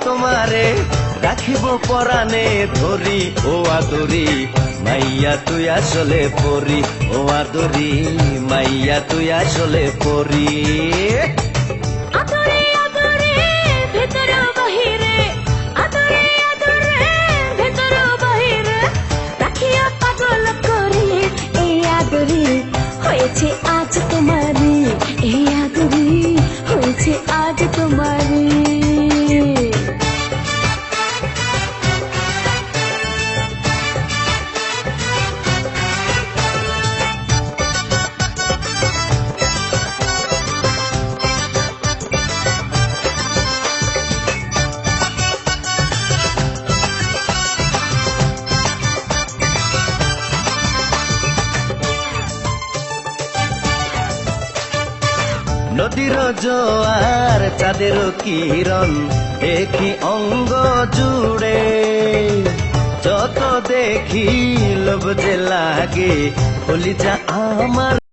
তোমারে রাখিব পরাণে ধরি ও আদরি মাইয়া তুই আসলে পরি ও আদরি মাইয়া তুই আসলে পরি আদরে আদরে ভেতর বাহিরে আদরে আদরে ভেতর বাহিরে রাখিয়া পাগল করে এই আদরে হয়েছে আজ তোমারি এই আদরে হয়েছে আজ তোমারি নদীর জোয়ার চাঁদের কিরণ দেখি অঙ্গ জুড়ে যত দেখি লোভ যে লাগে কলিজা আমার